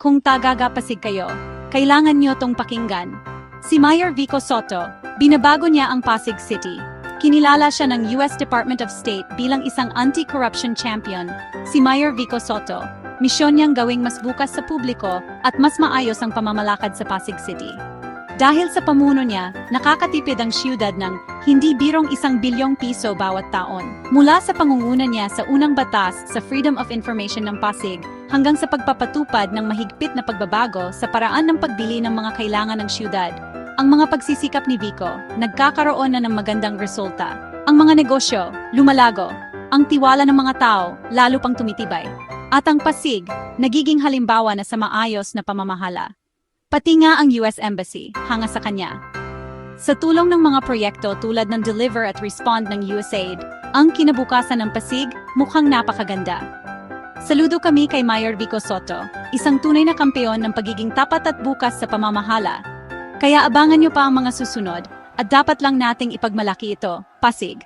Kung tagagapasig kayo, kailangan nyo tong pakinggan. Si Mayor Vico Soto, binabago niya ang Pasig City. Kinilala siya ng US Department of State bilang isang anti-corruption champion. Si Mayor Vico Soto, misyon niyang gawing mas bukas sa publiko at mas maayos ang pamamalakad sa Pasig City. Dahil sa pamuno niya, nakakatipid ang siyudad ng hindi birong 1 bilyong piso bawat taon. Mula sa pangunguna niya sa unang batas sa Freedom of Information ng Pasig hanggang sa pagpapatupad ng mahigpit na pagbabago sa paraan ng pagbili ng mga kailangan ng siyudad, ang mga pagsisikap ni Vico nagkakaroon na ng magandang resulta. Ang mga negosyo, lumalago, ang tiwala ng mga tao, lalo pang tumitibay. At ang Pasig, nagiging halimbawa na sa maayos na pamamahala. Pati nga ang US Embassy, hanga sa kanya. Sa tulong ng mga proyekto tulad ng Deliver at Respond ng USAID, ang kinabukasan ng Pasig mukhang napakaganda. Saludo kami kay Mayor Vico Soto, isang tunay na kampeon ng pagiging tapat at bukas sa pamamahala. Kaya abangan nyo pa ang mga susunod, at dapat lang nating ipagmalaki ito, Pasig.